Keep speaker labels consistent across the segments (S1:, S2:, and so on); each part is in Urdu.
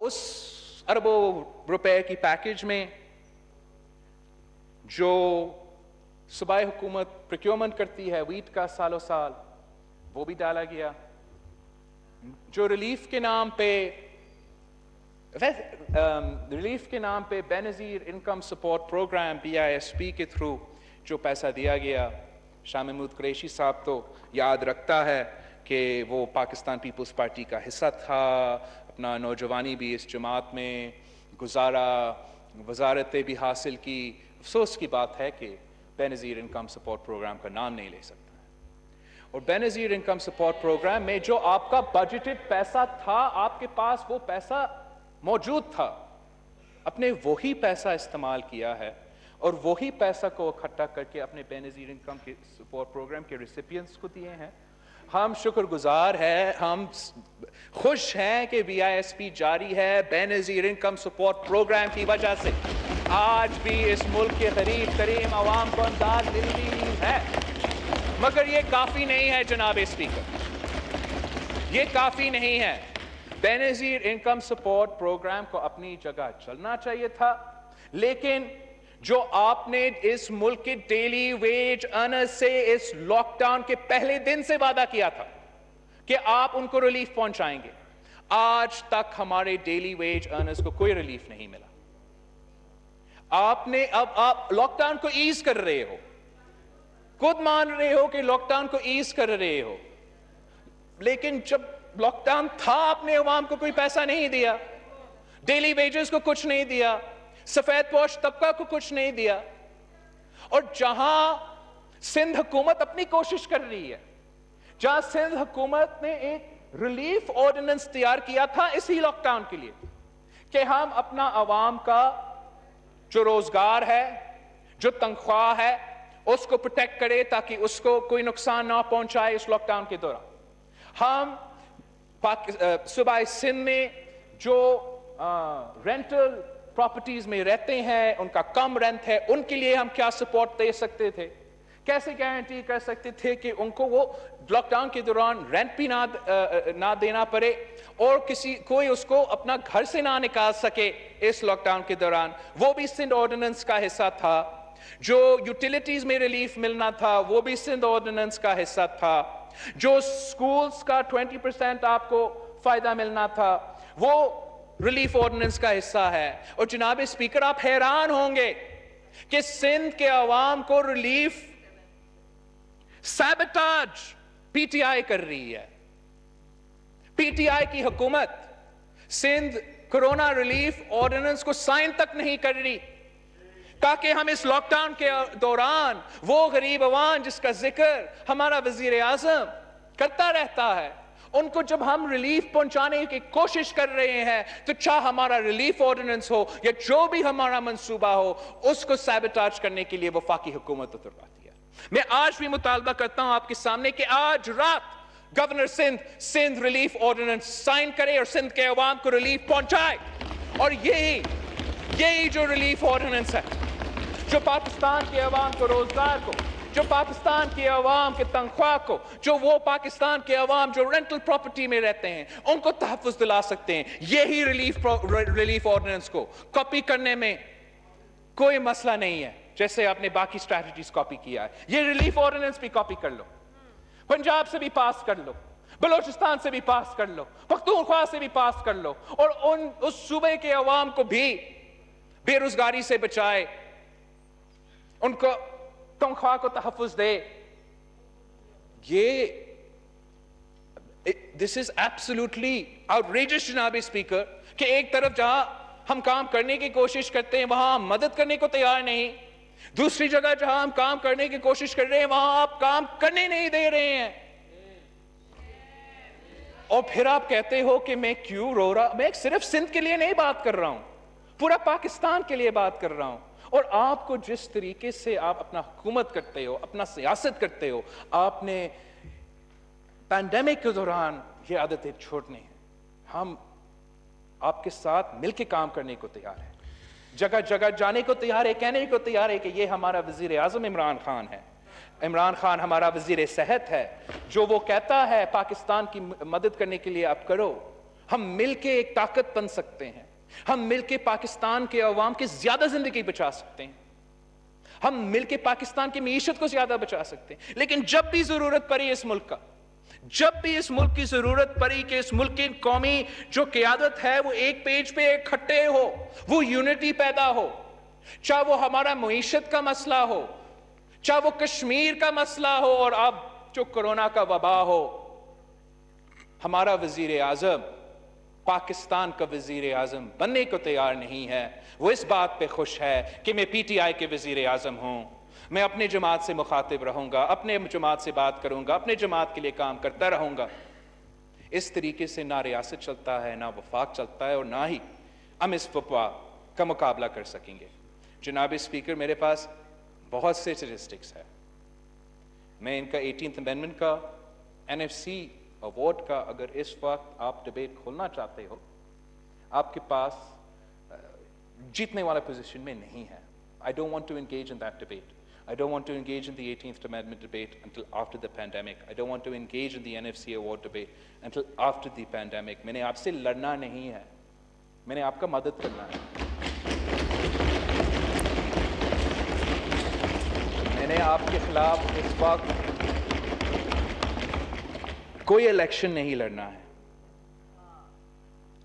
S1: اس اربوں روپے کی پیکج میں جو صوبائی حکومت پروکیورمنٹ کرتی ہے ویٹ کا سالوں سال، وہ بھی ڈالا گیا. جو ریلیف کے نام پہ بے نظیر انکم سپورٹ پروگرام BISP کے تھرو جو پیسہ دیا گیا، شاہ محمود قریشی صاحب تو یاد رکھتا ہے کہ وہ پاکستان پیپلز پارٹی کا حصہ تھا، اپنا نوجوانی بھی اس جماعت میں گزارا، وزارتیں بھی حاصل کی. افسوس کی بات ہے کہ بے نظیر انکم سپورٹ پروگرام کا نام نہیں لے سکتا. اور بے نظیر انکم سپورٹ پروگرام میں جو آپ کا بجٹڈ پیسہ تھا، آپ کے پاس وہ پیسہ موجود تھا، اپنے وہی پیسہ استعمال کیا ہے اور وہی پیسہ کو اکٹھا کر کے اپنے بے نظیر انکم کے سپورٹ پروگرام کے ریسیپینٹس کو دیے ہیں. ہم شکر گزار ہیں، ہم خوش ہیں کہ BISP جاری ہے. بے نظیر انکم سپورٹ پروگرام کی وجہ سے آج بھی اس ملک کے غریب ترین عوام کو امداد ملتی ہے. مگر یہ کافی نہیں ہے جناب اسپیکر، یہ کافی نہیں ہے. بے نظیر انکم سپورٹ پروگرام کو اپنی جگہ چلنا چاہیے تھا، لیکن جو آپ نے اس ملک کے ڈیلی ویج ارنر سے اس لاک ڈاؤن کے پہلے دن سے وعدہ کیا تھا کہ آپ ان کو ریلیف پہنچائیں گے، آج تک ہمارے ڈیلی ویج ارنرز کو کوئی ریلیف نہیں ملا. آپ لاک ڈاؤن کو ایز کر رہے ہو، خود مان رہے ہو کہ لاک ڈاؤن کو ایز کر رہے ہو، لیکن جب لاک ڈاؤن تھا آپ نے عوام کو کوئی پیسہ نہیں دیا، ڈیلی ویجز کو کچھ نہیں دیا، سفید پوش طبقہ کو کچھ نہیں دیا. اور جہاں سندھ حکومت اپنی کوشش کر رہی ہے، جہاں سندھ حکومت نے ایک ریلیف آرڈیننس تیار کیا تھا اسی لاک ڈاؤن کے لیے کہ ہم اپنا عوام کا جو روزگار ہے، جو تنخواہ ہے، اس کو پروٹیکٹ کرے تاکہ اس کو کوئی نقصان نہ پہنچائے اس لاک ڈاؤن کے دوران. ہم صوبائی سندھ میں جو رینٹل پراپرٹیز میں رہتے ہیں، ان کا کم رینٹ ہے، ان کے لیے ہم کیا سپورٹ دے سکتے تھے، کیسے گارنٹی کر سکتے تھے کہ ان کو وہ لاک ڈاؤن کے دوران رینٹ بھی نہ دینا پڑے اور کوئی اس کو اپنا گھر سے نہ نکال سکے اس لاک ڈاؤن کے دوران. وہ بھی سندھ آرڈیننس کا حصہ تھا. جو یوٹیلیٹیز میں ریلیف ملنا تھا وہ بھی سندھ آرڈیننس کا حصہ تھا. جو سکولز کا 20% آپ کو فائدہ ملنا تھا وہ ریلیف آرڈیننس کا حصہ ہے. اور جناب اسپیکر، آپ حیران ہوں گے کہ سندھ کے عوام کو ریلیف سیبٹاج PTI کر رہی ہے. PTI کی حکومت سندھ کرونا ریلیف آرڈیننس کو سائن تک نہیں کر رہی تاکہ ہم اس لاک ڈاؤن کے دوران وہ غریب عوام جس کا ذکر ہمارا وزیر اعظم کرتا رہتا ہے، ان کو جب ہم ریلیف پہنچانے کی کوشش کر رہے ہیں تو چاہے ہمارا ریلیف آرڈیننس ہو یا جو بھی ہمارا منصوبہ ہو، اس کو سیبٹاج کرنے کے لیے وفاقی حکومت اتر آتی ہے. میں آج بھی مطالبہ کرتا ہوں آپ کے سامنے کہ آج رات governor Sindh relief ordinance sign کرے اور سندھ کے عوام کو ریلیف پہنچائے. اور یہی جو ریلیف آرڈیننس ہے جو پاکستان کے عوام کو روزگار کو، جو پاکستان کے عوام کے تنخواہ کو، جو وہ پاکستان کے عوام جو رینٹل پراپرٹی میں رہتے ہیں ان کو تحفظ دلا سکتے ہیں، یہی ریلیف آرڈیننس کو کاپی کرنے میں کوئی مسئلہ نہیں ہے جیسے آپ نے باقی اسٹریٹجیز کاپی کیا ہے. یہ ریلیف آرڈیننس بھی کاپی کر لو، پنجاب سے بھی پاس کر لو، بلوچستان سے بھی پاس کر لو، پختونخوا سے بھی پاس کر لو، اور اس صوبے کے عوام کو بھی بے روزگاری سے بچائے، ان کو تنخواہ کو تحفظ دے. This is absolutely outrageous جناب اسپیکر کہ ایک طرف جہاں ہم کام کرنے کی کوشش کرتے ہیں وہاں ہم مدد کرنے کو تیار نہیں، دوسری جگہ جہاں ہم کام کرنے کی کوشش کر رہے ہیں وہاں آپ کام کرنے نہیں دے رہے ہیں. اور پھر آپ کہتے ہو کہ میں کیوں رو رہا. میں صرف سندھ کے لیے نہیں بات کر رہا ہوں، پورا پاکستان کے لیے بات کر رہا ہوں. اور آپ کو جس طریقے سے آپ اپنا حکومت کرتے ہو، اپنا سیاست کرتے ہو، آپ نے پینڈیمک کے دوران یہ عادتیں چھوڑنی ہیں. ہم آپ کے ساتھ مل کے کام کرنے کو تیار ہیں، جگہ جگہ جانے کو تیار ہے، کہنے کو تیار ہے کہ یہ ہمارا وزیر اعظم عمران خان ہے. عمران خان ہمارا وزیر صحت ہے، جو وہ کہتا ہے پاکستان کی مدد کرنے کے لیے آپ کرو. ہم مل کے ایک طاقت بن سکتے ہیں. ہم مل کے پاکستان کے عوام کی زیادہ زندگی بچا سکتے ہیں. ہم مل کے پاکستان کی معیشت کو زیادہ بچا سکتے ہیں. لیکن جب بھی ضرورت پڑی اس ملک کا، جب بھی اس ملک کی ضرورت پڑی کہ اس ملک کی قومی جو قیادت ہے وہ ایک پیج پہ اکٹھے ہو، وہ یونٹی پیدا ہو، چاہے وہ ہمارا معیشت کا مسئلہ ہو، چاہے وہ کشمیر کا مسئلہ ہو، اور اب جو کرونا کا وبا ہو، ہمارا وزیر اعظم پاکستان کا وزیر اعظم بننے کو تیار نہیں ہے. وہ اس بات پہ خوش ہے کہ میں پی ٹی آئی کے وزیر اعظم ہوں، میں اپنے جماعت سے مخاطب رہوں گا، اپنے جماعت سے بات کروں گا، اپنے جماعت کے لیے کام کرتا رہوں گا. اس طریقے سے نہ ریاست چلتا ہے، نہ وفاق چلتا ہے، اور نہ ہی ہم اس وبا کا مقابلہ کر سکیں گے. جناب اسپیکر، میرے پاس بہت سے اسٹیٹسٹکس ہے. میں ان کا 18th امینڈمنٹ کا، NFC ایوارڈ کا اگر اس وقت آپ ڈبیٹ کھولنا چاہتے ہو، آپ کے پاس جیتنے والا پوزیشن میں نہیں ہے. I don't want to engage in that debate. I don't want to engage in the 18th Amendment debate until after the pandemic. I don't want to engage in the NFC award debate until after the pandemic. میں نے آپ سے لڑنا نہیں ہے، میں نے آپ کا مدد کرنا ہے. میں نے آپ کے خلاف اس وقت کوئی الیکشن نہیں لڑنا ہے.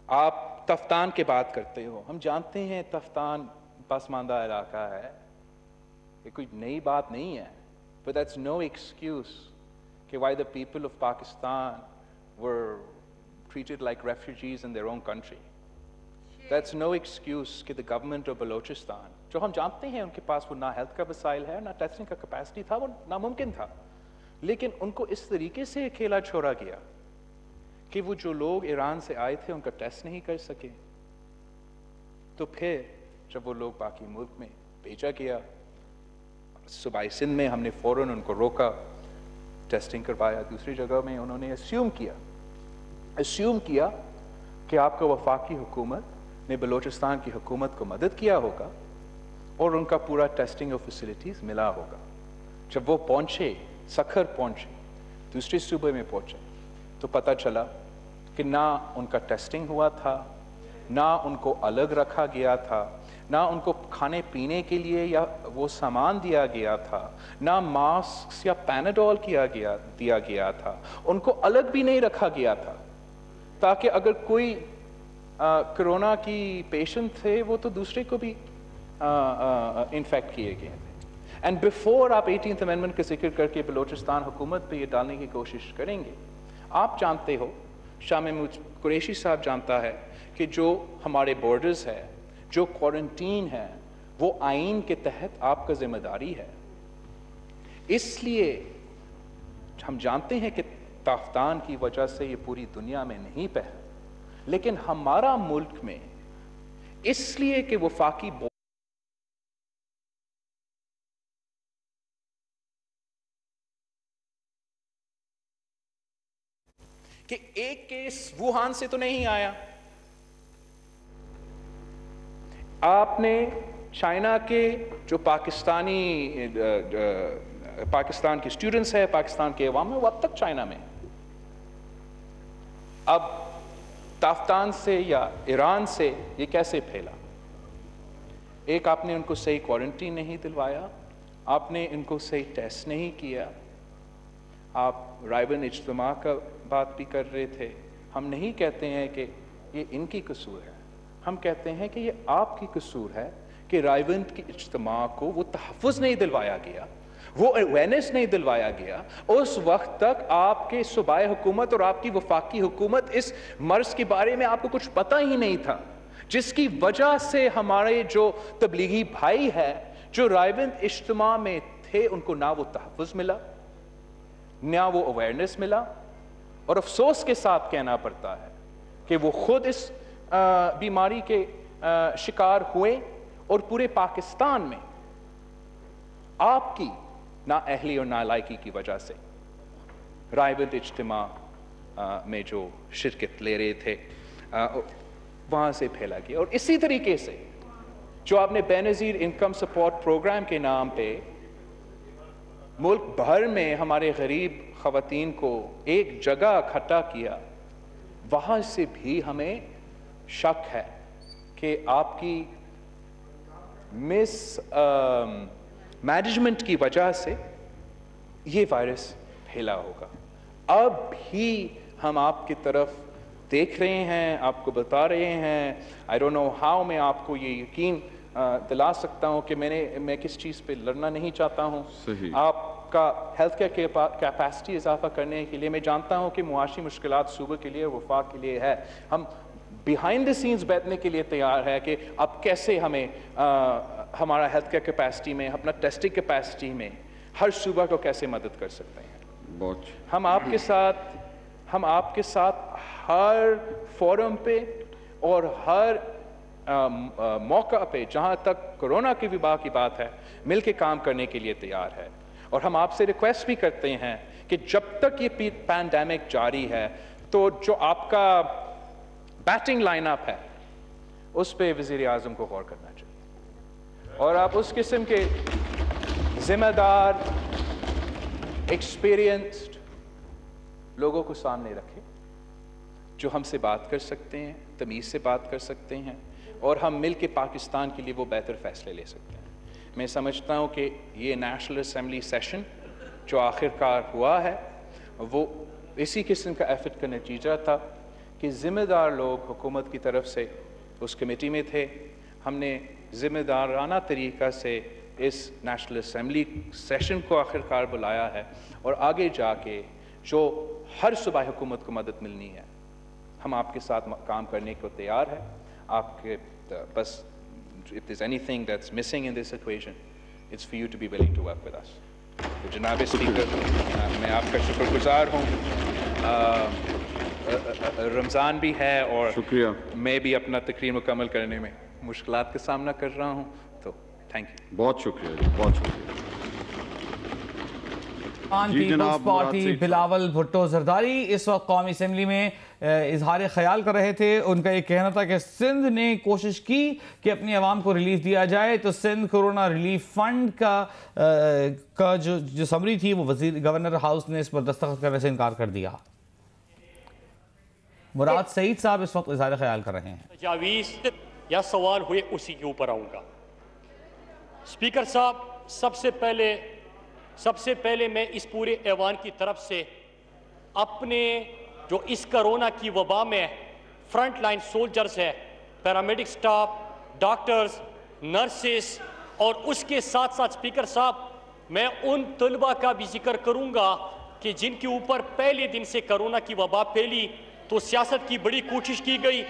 S1: آپ تفتان کی بات کرتے ہو، ہم جانتے ہیں تفتان پسماندہ علاقہ ہے، یہ کوئی نئی بات نہیں ہے. But that's no excuse کہ why the people of Pakistan were treated like refugees in their own country. That's no excuse کہ the government of Balochistan، جو ہم جانتے ہیں ان کے پاس وہ نہ ہیلتھ کا وسائل ہے، نہ ٹیسٹنگ کا کیپیسٹی تھا، وہ ناممکن تھا، لیکن ان کو اس طریقے سے اکیلا چھوڑا گیا کہ وہ جو لوگ ایران سے آئے تھے ان کا ٹیسٹ نہیں کر سکے. تو پھر جب وہ لوگ باقی ملک میں بھیجا گیا، صوبائی سندھ میں ہم نے فوراً ان کو روکا، ٹیسٹنگ کروایا. دوسری جگہ میں انہوں نے اسیوم کیا کہ آپ کا وفاقی حکومت نے بلوچستان کی حکومت کو مدد کیا ہوگا اور ان کا پورا ٹیسٹنگ اور فیسلٹیز ملا ہوگا. جب وہ پہنچے، سکھر پہنچے، دوسرے صوبے میں پہنچے، تو پتہ چلا کہ نہ ان کا ٹیسٹنگ ہوا تھا، نہ ان کو الگ رکھا گیا تھا، نہ ان کو کھانے پینے کے لیے یا وہ سامان دیا گیا تھا، نہ ماسک یا پیناڈول دیا گیا تھا. ان کو الگ بھی نہیں رکھا گیا تھا تاکہ اگر کوئی کرونا کی پیشنٹ تھے وہ تو دوسرے کو بھی انفیکٹ کیے گئے تھے. اینڈ بیفور آپ 18th امینڈمنٹ کا ذکر کر کے بلوچستان حکومت پہ یہ ڈالنے کی کوشش کریں گے، آپ جانتے ہو، شاہ محمود قریشی صاحب جانتا ہے کہ جو ہمارے بارڈرز ہے، جو کوارنٹین ہے، وہ آئین کے تحت آپ کا ذمہ داری ہے. اس لیے ہم جانتے ہیں کہ تافتان کی وجہ سے یہ پوری دنیا میں نہیں پھیلا، لیکن ہمارا ملک میں اس لیے کہ وفاقی کہ ایک کیس ووہان سے تو نہیں آیا. آپ نے چائنا کے جو پاکستان کے اسٹوڈنٹس ہیں، پاکستان کے عوام ہیں، وہ اب تک چائنا میں. اب تافتان سے یا ایران سے یہ کیسے پھیلا؟ ایک، آپ نے ان کو صحیح کوارنٹین نہیں دلوایا، آپ نے ان کو صحیح ٹیسٹ نہیں کیا. آپ رائبن اجتماع کا بات بھی کر رہے تھے. ہم نہیں کہتے ہیں کہ یہ ان کی قصور ہے، ہم کہتے ہیں کہ یہ آپ کی قصور ہے کہ رائبن کی اجتماع کو وہ تحفظ نہیں دلوایا گیا، وہ اویئرنیس نہیں دلوایا گیا. اس وقت تک آپ کے صوبائی حکومت اور آپ کی وفاقی حکومت اس مرض کے بارے میں آپ کو کچھ پتہ ہی نہیں تھا، جس کی وجہ سے ہمارے جو تبلیغی بھائی ہیں جو رائبن اجتماع میں تھے ان کو نہ وہ تحفظ ملا، نہ وہ اویئرنیس ملا. اور افسوس کے ساتھ کہنا پڑتا ہے کہ وہ خود اس بیماری کے شکار ہوئے، اور پورے پاکستان میں آپ کی نااہلی اور نالائکی کی وجہ سے رائبن اجتماع میں جو شرکت لے رہے تھے وہاں سے پھیلا گیا. اور اسی طریقے سے جو آپ نے بے نظیر انکم سپورٹ پروگرام کے نام پہ ملک بھر میں ہمارے غریب خواتین کو ایک جگہ اکٹھا کیا، وہاں سے بھی ہمیں شک ہے کہ آپ کی مس مینجمنٹ کی وجہ سے یہ وائرس پھیلا ہوگا. اب بھی ہم آپ کی طرف دیکھ رہے ہیں, آپ کو بتا رہے ہیں. آئی ڈونٹ نو ہاؤ میں آپ کو یہ یقین دلا سکتا ہوں کہ میں کس چیز پہ لڑنا نہیں چاہتا ہوں. آپ کا ہیلتھ کیئر کیپیسٹی اضافہ کرنے کے لیے میں جانتا ہوں کہ معاشی مشکلات صوبے کے لیے, وفاق کے لیے ہے. ہم بیہائنڈ دی سینز بیٹھنے کے لیے تیار ہے کہ اب کیسے ہمیں ہمارا ہیلتھ کیئر کیپیسٹی میں, اپنا ٹیسٹنگ کیپیسٹی میں ہر صوبہ کو کیسے مدد کر سکتے ہیں. ہم آپ کے ساتھ ہر فورم پہ اور ہر موقع پہ جہاں تک کرونا کی وبا کی بات ہے مل کے کام کرنے کے لیے تیار ہے. اور ہم آپ سے ریکویسٹ بھی کرتے ہیں کہ جب تک یہ پینڈیمک جاری ہے تو جو آپ کا بیٹنگ لائن اپ ہے اس پہ وزیر اعظم کو غور کرنا چاہیے, اور آپ اس قسم کے ذمہ دار ایکسپیرینسڈ لوگوں کو سامنے رکھیں جو ہم سے بات کر سکتے ہیں, تمیز سے بات کر سکتے ہیں, اور ہم مل کے پاکستان کے لیے وہ بہتر فیصلے لے سکتے ہیں. میں سمجھتا ہوں کہ یہ نیشنل اسمبلی سیشن جو آخر کار ہوا ہے وہ اسی قسم کا ایفرٹ کا نتیجہ تھا کہ ذمہ دار لوگ حکومت کی طرف سے اس کمیٹی میں تھے. ہم نے ذمہ دارانہ طریقہ سے اس نیشنل اسمبلی سیشن کو آخر کار بلایا ہے, اور آگے جا کے جو ہر صوبائی حکومت کو مدد ملنی ہے ہم آپ کے ساتھ کام کرنے کو تیار ہے. آپ کے بس if there's anything that's missing in this equation, it's for you to be willing to work with us. تو جناب اسپیکر, میں آپ کا شکر گزار ہوں. رمضان بھی ہے اور
S2: شکریہ, میں
S1: بھی اپنا تقریر مکمل کرنے میں مشکلات کا سامنا کر رہا ہوں, تو تھینک یو.
S2: بہت شکریہ, بہت شکریہ.
S3: پیپلز پارٹی بلاول بھٹو زرداری اس وقت قومی اسمبلی میں اظہار خیال کر رہے تھے. ان کا یہ کہنا تھا کہ سندھ نے کوشش کی کہ اپنی عوام کو ریلیف دیا جائے, تو سندھ کورونا ریلیف فنڈ کا جو سمری تھی وہ گورنر ہاؤس نے اس پر دستخط کرنے سے انکار کر دیا. مراد سعید صاحب اس وقت اظہار خیال کر رہے ہیں.
S4: تجاویز یا سوال ہوئے اسی کے اوپر آؤں گا. اسپیکر صاحب, سب سے پہلے میں اس پورے ایوان کی طرف سے اپنے جو اس کرونا کی وبا میں فرنٹ لائن سولجرز ہے, پیرامیڈک سٹاف, ڈاکٹرز, نرسز, اور اس کے ساتھ ساتھ اسپیکر صاحب میں ان طلبہ کا بھی ذکر کروں گا کہ جن کے اوپر پہلے دن سے کرونا کی وبا پھیلی تو سیاست کی بڑی کوشش کی گئی.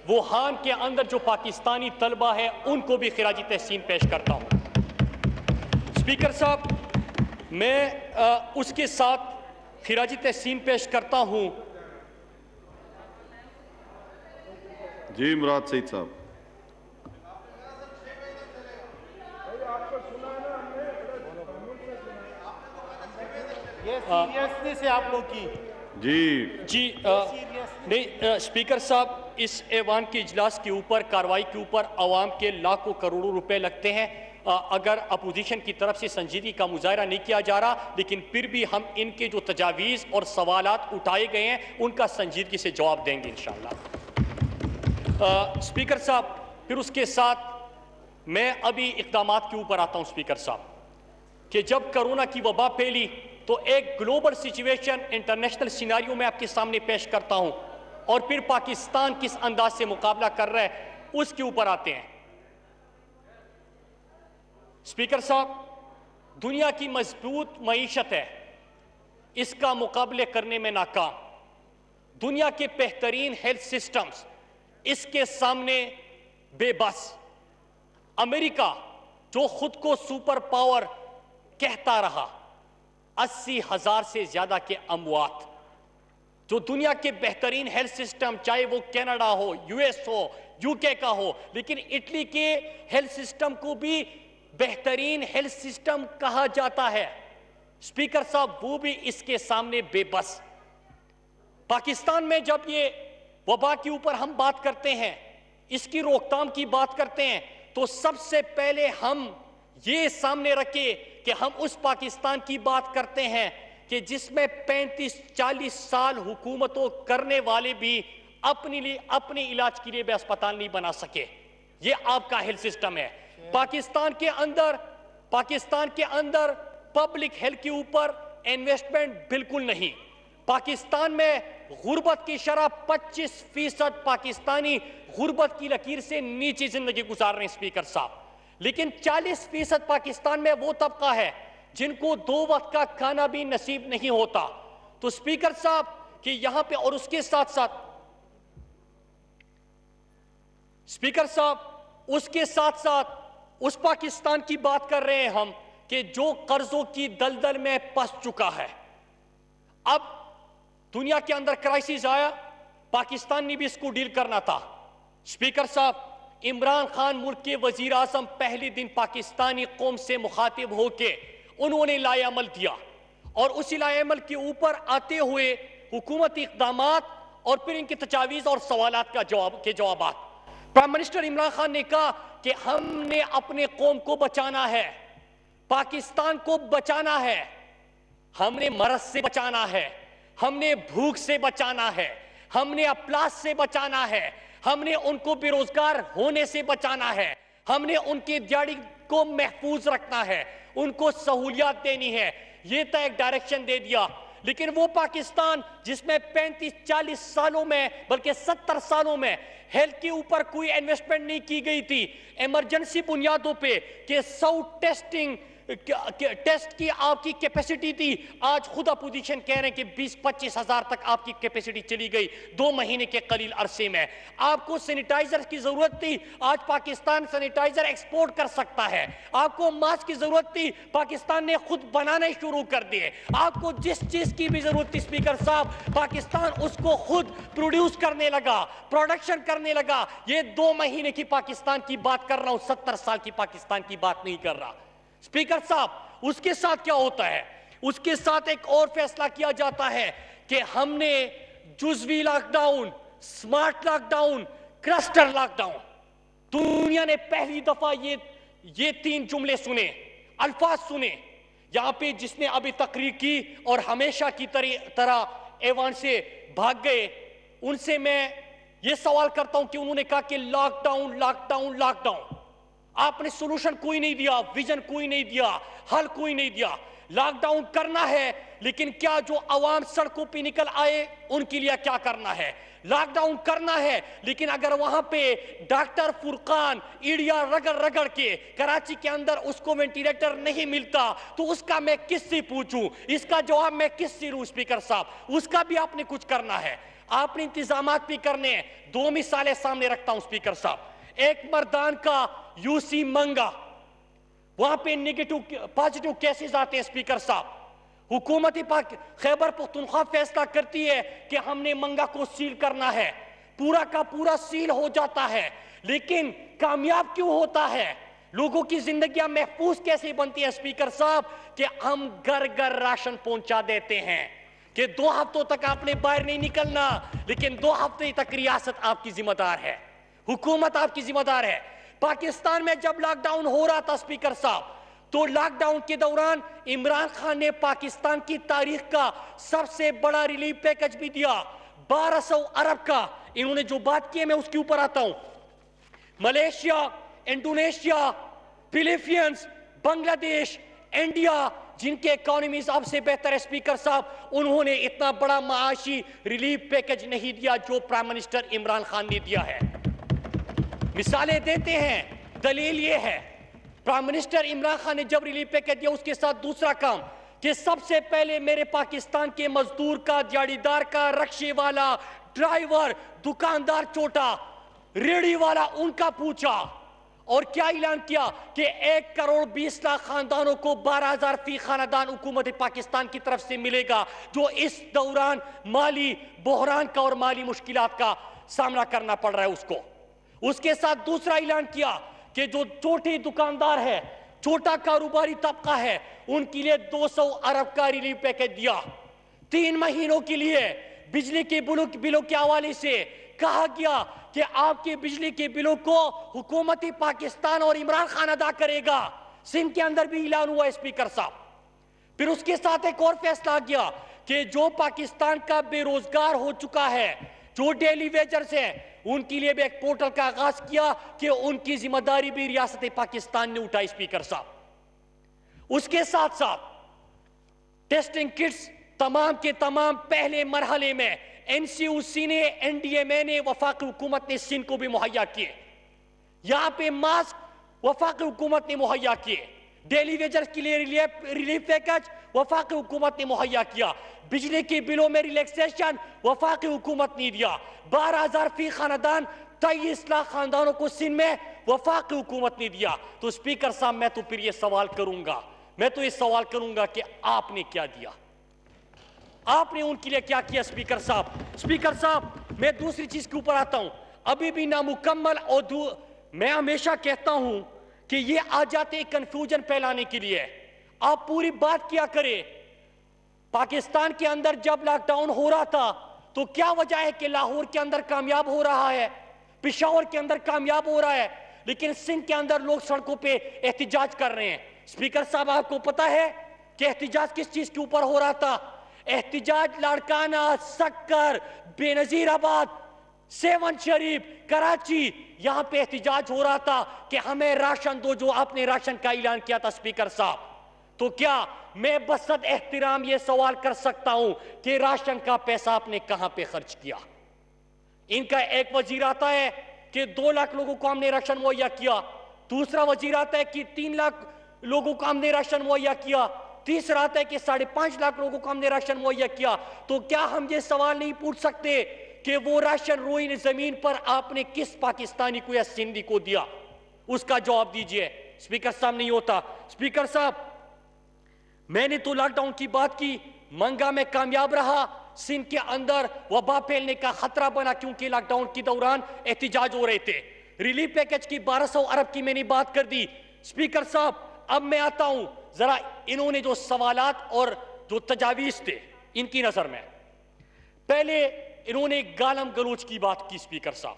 S4: ووہان کے اندر جو پاکستانی طلبہ ہیں ان کو بھی خراج تحسین پیش کرتا ہوں. اسپیکر صاحب, میں اس کے ساتھ خراج تحسین پیش کرتا ہوں.
S2: جی مراد سعید صاحب.
S5: یہ سیریسنس ہے آپ لوگ کی.
S4: جی نہیں اسپیکر صاحب, اس ایوان کے اجلاس کے اوپر کاروائی کے اوپر عوام کے لاکھوں کروڑوں روپے لگتے ہیں. اگر اپوزیشن کی طرف سے سنجیدگی کا مظاہرہ نہیں کیا جا رہا, لیکن پھر بھی ہم ان کے جو تجاویز اور سوالات اٹھائے گئے ہیں ان کا سنجیدگی سے جواب دیں گے انشاءاللہ. اسپیکر صاحب, پھر اس کے ساتھ میں ابھی اقدامات کے اوپر آتا ہوں. اسپیکر صاحب, کہ جب کرونا کی وبا پھیلی تو ایک گلوبل سچویشن, انٹرنیشنل سیناریو میں آپ کے سامنے پیش کرتا ہوں, اور پھر پاکستان کس انداز سے مقابلہ کر رہا ہے اس کے اوپر آتے ہیں. اسپیکر صاحب, دنیا کی مضبوط معیشت ہے, اس کا مقابلے کرنے میں ناکام. دنیا کے بہترین ہیلتھ سسٹمز اس کے سامنے بے بس. امریکہ جو خود کو سپر پاور کہتا رہا, 80,000 سے زیادہ کے اموات. جو دنیا کے بہترین ہیلتھ سسٹم, چاہے وہ Canada who, U S who, you کے کا ہو, لیکن اٹلی کے ہیلتھ سسٹم کو بھی بہترین ہیلتھ سسٹم کہا جاتا ہے. اسپیکر صاحب, وہ بھی اس کے سامنے بے بس. پاکستان میں جب یہ وبا کے اوپر ہم بات کرتے ہیں, اس کی روک تھام کی بات کرتے ہیں, تو سب سے پہلے ہم یہ سامنے رکھے کہ ہم اس پاکستان کی بات کرتے ہیں کہ جس میں 35-40 سال حکومتوں کرنے والے بھی اپنے علاج کے لیے بھی اسپتال نہیں بنا سکے. یہ آپ کا ہیلتھ سسٹم ہے. پاکستان کے اندر پبلک ہیلتھ کے اوپر انویسٹمنٹ بالکل نہیں. پاکستان میں غربت کی شرح 25% پاکستانی غربت کی لکیر سے نیچے زندگی گزار رہے ہیں اسپیکر صاحب. لیکن 40% پاکستان میں وہ طبقہ ہے جن کو 2 وقت کا کھانا بھی نصیب نہیں ہوتا. تو اسپیکر صاحب کہ یہاں پہ اور اس کے ساتھ ساتھ اسپیکر صاحب اس پاکستان کی بات کر رہے ہیں ہم کہ جو قرضوں کی دلدل میں پس چکا ہے. اب دنیا کے اندر کرائسس آیا, پاکستان نے بھی اس کو ڈیل کرنا تھا. اسپیکر صاحب عمران خان ملک کے وزیر اعظم پہلے دن پاکستانی قوم سے مخاطب ہو کے انہوں نے لائحہ عمل دیا, اور اسی لائحہ عمل کے اوپر آتے ہوئے حکومتی اقدامات اور پھر ان کی تجاویز اور سوالات کے جوابات. پرائم منسٹر عمران خان نے کہا کہ ہم نے اپنے قوم کو بچانا ہے, پاکستان کو بچانا ہے, ہم نے مرض سے بچانا ہے, ہم نے بھوک سے بچانا ہے, ہم نے افلاس سے بچانا ہے, ہم نے ان کو بے روزگار ہونے سے بچانا ہے, ہم نے ان کی دیہڑی کو محفوظ رکھنا ہے, ان کو سہولیات دینی ہے. یہ تو ایک ڈائریکشن دے دیا. لیکن وہ پاکستان جس میں 35-40 سالوں میں بلکہ 70 سالوں میں ہیلتھ کے اوپر کوئی انویسٹمنٹ نہیں کی گئی تھی, ایمرجنسی بنیادوں پہ کہ 100 ٹیسٹ کی آپ کی کیپیسٹی تھی, آج خود اپوزیشن کہہ رہے ہیں کہ 20-25 ہزار تک آپ کی کیپیسٹی چلی گئی 2 مہینے کے قلیل عرصے میں. آپ کو سینیٹائزر کی ضرورت تھی, آج پاکستان سینیٹائزر ایکسپورٹ کر سکتا ہے. آپ کو ماسک کی ضرورت تھی, پاکستان نے خود بنانے شروع کر دیے. آپ کو جس چیز کی بھی ضرورت تھی اسپیکر صاحب, پاکستان اس کو خود پروڈیوس کرنے لگا, پروڈکشن کرنے لگا. یہ 2 مہینے کی پاکستان کی بات کر رہا ہوں, 70 سال کی پاکستان کی بات نہیں کر رہا. اسپیکر صاحب اس کے ساتھ کیا ہوتا ہے, اس کے ساتھ ایک اور فیصلہ کیا جاتا ہے کہ ہم نے جزوی lockdown, smart lockdown, cluster lockdown. دنیا نے پہلی دفعہ یہ 3 جملے سنے, الفاظ سنے یہاں پہ, جس نے ابھی تقریر کی اور ہمیشہ کی طرح ایوان سے بھاگ گئے. ان سے میں یہ سوال کرتا ہوں کہ انہوں نے کہا کہ lockdown, lockdown, lockdown. آپ نے سولوشن کوئی نہیں دیا, ویژن کوئی نہیں دیا, حل کوئی نہیں دیا. لاک ڈاؤن کرنا ہے لیکن کیا جو عوام سڑکوں پہ نکل آئے ان کے لیے کیا کرنا ہے؟ لاک ڈاؤن کرنا ہے لیکن اگر وہاں پہ ڈاکٹر فرقان ایڈیا رگڑ کے کراچی کے اندر اس کو وینٹیلیٹر نہیں ملتا تو اس کا میں کس سے پوچھوں, اس کا جواب میں کس سے لوں؟ اسپیکر صاحب اس کا بھی آپ نے کچھ کرنا ہے, آپ نے انتظامات بھی کرنے ہیں. 2 مثالیں سامنے رکھتا ہوں اسپیکر صاحب. ایک مردان کا یو سی منگا, وہاں پہ پازیٹیو کیسز آتے ہیں اسپیکر صاحب. حکومت خیبر پختونخوا فیصلہ کرتی ہے کہ ہم نے منگا کو سیل کرنا ہے, پورا کا پورا سیل ہو جاتا ہے لیکن کامیاب کیوں ہوتا ہے؟ لوگوں کی زندگیاں محفوظ کیسے بنتی ہے اسپیکر صاحب؟ کہ ہم گھر گھر راشن پہنچا دیتے ہیں کہ 2 ہفتوں تک آپ نے باہر نہیں نکلنا, لیکن 2 ہفتے تک ریاست آپ کی ذمہ دار ہے, حکومت آپ کی ذمہ دار ہے. پاکستان میں جب لاک ڈاؤن ہو رہا تھا اسپیکر صاحب, تو لاک ڈاؤن کے دوران عمران خان نے پاکستان کی تاریخ کا سب سے بڑا ریلیف پیکج بھی دیا, 1200 ارب کا. انہوں نے جو بات کی ہے میں اس کے اوپر آتا ہوں. ملیشیا, انڈونیشیا, فلیپینز, بنگلہ دیش, انڈیا, جن کے اکانومیز اب سے بہتر ہے اسپیکر صاحب, انہوں نے اتنا بڑا معاشی ریلیف پیکج نہیں دیا جو پرائم منسٹر عمران خان نے دیا ہے. مثالیں دیتے ہیں, دلیل یہ ہے پرائم منسٹر عمران خان نے جب ریلیف پیکج دیا اس کے ساتھ دوسرا کام کہ سب سے پہلے میرے پاکستان کے مزدور کا, دیہڑی دار کا, رکشے والا, ڈرائیور, دکاندار, چھوٹا ریڑھی والا, ان کا پوچھا اور کیا اعلان کیا کہ 1 کروڑ 20 لاکھ خاندانوں کو 12,000 فی خاندان حکومت پاکستان کی طرف سے ملے گا جو اس دوران مالی بحران کا اور مالی مشکلات کا سامنا کرنا پڑ رہا ہے اس کو. اس کے ساتھ دوسرا اعلان کیا کہ جو چھوٹے دکاندار ہے, چھوٹا کاروباری طبقہ ہے, ان کے لیے 200 ارب کا ریلیف پیکج دیا. 3 مہینوں کے لیے بجلی کے بلوں کے حوالے سے کہا گیا کہ آپ کے بجلی کے بلوں کو حکومت پاکستان اور عمران خان ادا کرے گا. سندھ کے اندر بھی اعلان ہوا اسپیکر صاحب. پھر اس کے ساتھ ایک اور فیصلہ گیا کہ جو پاکستان کا بے روزگار ہو چکا ہے, جو ڈیلی ویجرز ہیں ان کے لیے بھی ایک پورٹل کا آغاز کیا کہ ان کی ذمہ داری بھی ریاست پاکستان نے اٹھائی اسپیکر صاحب۔ اس کے ساتھ ساتھ ٹیسٹنگ کٹس تمام کے تمام پہلے مرحلے میں این سی او سی نے، این ڈی ایم اے نے، وفاقی حکومت نے سندھ کو بھی مہیا کیے۔ یہاں پہ ماسک وفاقی حکومت نے مہیا کیے، ڈیلی ویجرز کے لیے ریلیف پیکج وفاقی حکومت نے مہیا کیا، بجلی کی بلوں میں ریلیکسیشن وفاقی حکومت نے دیا، 12,000 فی خاندان 23 لاکھ خاندانوں کو سندھ میں وفاقی حکومت نے دیا۔ تو اسپیکر صاحب میں تو پھر یہ سوال کروں گا کہ آپ نے کیا دیا؟ آپ نے ان کے لیے کیا کیا اسپیکر صاحب؟ اسپیکر صاحب میں دوسری چیز کے اوپر آتا ہوں، ابھی بھی نامکمل اور میں ہمیشہ کہتا ہوں کہ یہ آ جاتے کنفیوژن پھیلانے کے لیے، آپ پوری بات کیا کرے۔ پاکستان کے اندر جب لاک ڈاؤن ہو رہا تھا تو کیا وجہ ہے کہ لاہور کے اندر کامیاب ہو رہا ہے، پشاور کے اندر کامیاب ہو رہا ہے، لیکن سندھ کے اندر لوگ سڑکوں پہ احتجاج کر رہے ہیں؟ اسپیکر صاحب آپ کو پتا ہے کہ احتجاج کس چیز کے اوپر ہو رہا تھا؟ احتجاج لاڑکانہ، سکر، بے نظیر آباد، سیون شریف، کراچی، یہاں پہ احتجاج ہو رہا تھا کہ ہمیں راشن دو، جو آپ نے راشن کا اعلان کیا تھا اسپیکر صاحب۔ تو کیا میں بصد احترام یہ سوال کر سکتا ہوں کہ راشن کا پیسہ آپ نے کہاں پہ خرچ کیا؟ ان کا ایک وزیر آتا ہے کہ 2 لاکھ لوگوں کو ہم نے راشن مہیا کیا، دوسرا وزیر آتا ہے کہ 3 لاکھ لوگوں کو ہم نے راشن مہیا کیا، تیسرا آتا ہے کہ 5.5 لاکھ لوگوں کو ہم نے راشن مہیا کیا۔ تو کیا ہم یہ سوال نہیں پوچھ سکتے کہ وہ راشن روئی زمین پر آپ نے کس پاکستانی کو یا سندھی کو دیا؟ اس کا جواب دیجئے۔ اسپیکر صاحب نہیں ہوتا۔ اسپیکر صاحب میں نے تو لاک ڈاؤن کی بات کی، منگا میں کامیاب رہا، سندھ کے اندر وبا پھیلنے کا خطرہ بنا کیونکہ لاک ڈاؤن کے دوران احتجاج ہو رہے تھے۔ ریلیف پیکج کی 1200 ارب کی میں نے بات کر دی۔ اسپیکر صاحب اب میں آتا ہوں ذرا انہوں نے جو سوالات اور جو تجاویز تھے ان کی نظر میں، پہلے انہوں نے گالم گلوچ کی بات کی۔ اسپیکر صاحب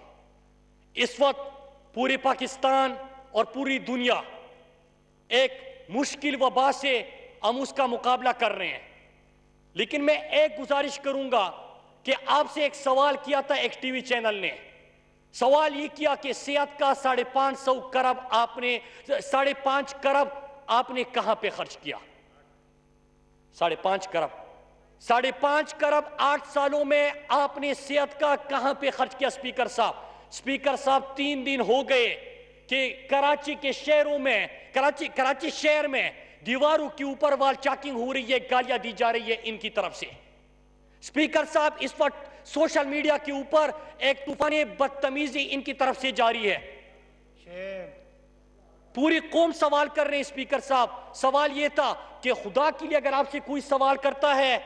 S4: اس وقت پورے پاکستان اور پوری دنیا ایک مشکل وبا سے ہم اس کا مقابلہ کر رہے ہیں، لیکن میں ایک گزارش کروں گا کہ آپ سے ایک سوال کیا تھا ایک ٹی وی چینل نے، سوال یہ کیا کہ صحت کا 550 کرب آپ نے 5.5 کرب آپ نے کہاں پہ خرچ کیا؟ 5.5 کرب 5.5 کرب 8 سالوں میں آپ نے صحت کا کہاں پہ خرچ کیا؟ اسپیکر صاحب 3 دن ہو گئے کہ کراچی کے شہروں میں کراچی شہر میں دیواروں کے اوپر وال چاکنگ ہو رہی ہے، گالیاں دی جا رہی ہے ان کی طرف سے۔ اسپیکر صاحب اس وقت سوشل میڈیا کے اوپر ایک طوفان بدتمیزی ان کی طرف سے جاری ہے، پوری قوم سوال کر رہے ہیں۔ اسپیکر صاحب سوال یہ تھا کہ خدا کے لیے اگر آپ سے کوئی سوال کرتا ہے،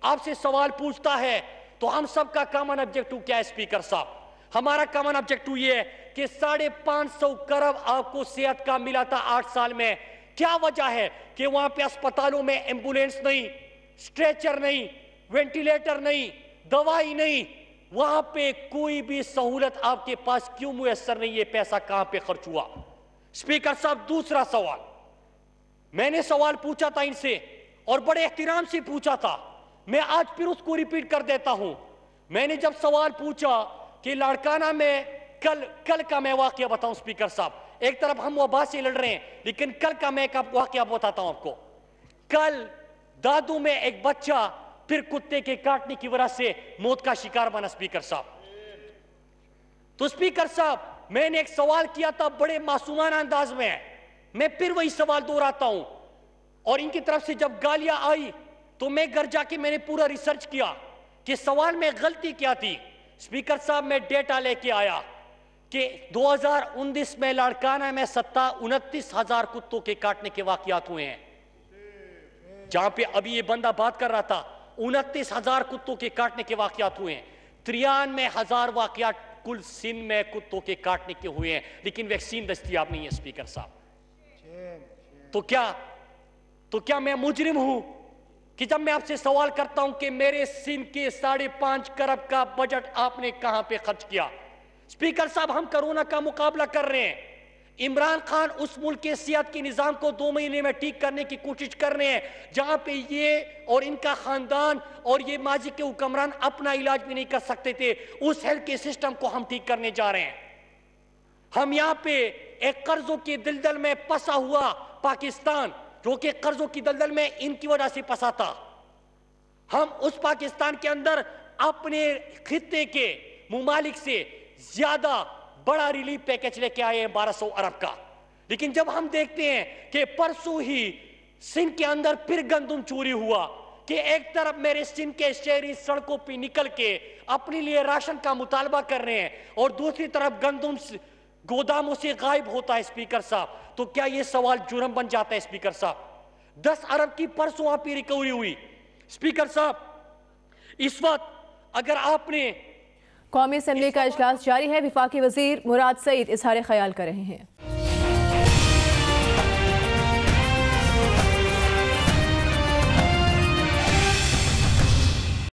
S4: آپ سے سوال پوچھتا ہے تو ہم سب کا کامن آبجیکٹو کیا ہے؟ اسپیکر صاحب ہمارا کامن آبجیکٹو یہ ہے کہ 550 کرب آپ کو صحت کا ملا تھا 8 سال میں۔ کیا وجہ ہے کہ وہاں پہ اسپتالوں میں ایمبولینس نہیں، سٹریچر نہیں، وینٹیلیٹر نہیں، دوائی نہیں، وہاں پہ کوئی بھی سہولت آپ کے پاس کیوں میسر نہیں؟ یہ پیسہ کہاں پہ خرچ ہوا؟ اسپیکر صاحب دوسرا سوال میں نے سوال پوچھا تھا ان سے اور بڑے احترام سے پوچھا تھا، میں آج پھر اس کو ریپیٹ کر دیتا ہوں۔ میں نے جب سوال پوچھا کہ لاڑکانہ میں کل کا میں واقعہ بتاؤں اسپیکر صاحب، ایک طرف ہم وبا سے لڑ رہے ہیں لیکن کل کا میں ایک واقعہ بتاتا ہوں آپ کو۔ کل دادو میں ایک بچہ پھر کتے کے کاٹنے کی وجہ سے موت کا شکار بنا اسپیکر صاحب۔ تو اسپیکر صاحب میں نے ایک سوال کیا تھا بڑے معصومانہ انداز میں پھر وہی سوال دہراتا ہوں، اور ان کی طرف سے جب گالیاں آئی تو میں گھر جا کے میں نے پورا ریسرچ کیا کہ سوال میں غلطی کیا تھی۔ اسپیکر صاحب میں ڈیٹا لے کے آیا کہ 2019 میں لاڑکانہ میں 29,000 کتوں کے کاٹنے کے واقعات ہوئے ہیں، جہاں پہ ابھی یہ بندہ بات کر رہا تھا 29,000 کتوں کے کاٹنے کے واقعات ہوئے ہیں، 93,000 واقعات کل سندھ میں کتوں کے کاٹنے کے ہوئے ہیں، لیکن ویکسین دستیاب نہیں ہے اسپیکر صاحب۔ تو کیا میں مجرم ہوں کہ جب میں آپ سے سوال کرتا ہوں کہ میرے سندھ کے 5.5 کرب کا بجٹ آپ نے کہاں پہ خرچ کیا؟ اسپیکر صاحب ہم کرونا کا مقابلہ کر رہے ہیں، عمران خان اس ملک کے صحت کے نظام کو 2 مہینے میں ٹھیک کرنے کی کوشش کر رہے ہیں، جہاں پہ یہ اور ان کا خاندان اور یہ ماضی کے حکمران اپنا علاج بھی نہیں کر سکتے تھے، اس ہیلتھ کے سسٹم کو ہم ٹھیک کرنے جا رہے ہیں۔ ہم یہاں پہ ایک قرضوں کی دلدل میں پسا ہوا پاکستان، جو کہ قرضوں کی دلدل میں ان کی وجہ سے پسا تھا، ہم اس پاکستان کے اندر اپنے خطے کے ممالک سے زیادہ بڑا ریلیف پیکج لے کے آئے ہیں 1200 ارب کا۔ لیکن جب ہم دیکھتے ہیں کہ پرسوں ہی سندھ کے اندر پھر گندم چوری ہوا، کہ ایک طرف میرے سندھ کے شہری سڑکوں پہ نکل کے اپنے لیے راشن کا مطالبہ کر رہے ہیں اور دوسری طرف گندم گوداموں سے غائب ہوتا ہے اسپیکر صاحب، تو کیا یہ سوال جرم بن جاتا ہے اسپیکر صاحب؟ 10 ارب کی پرسوں وہاں پہ ریکوری ہوئی۔ اسپیکر صاحب اس وقت اگر آپ نے
S6: قومی اسمبلی کا اجلاس جاری ہے، وفاقی وزیر مراد سعید اظہار خیال کر رہے ہیں۔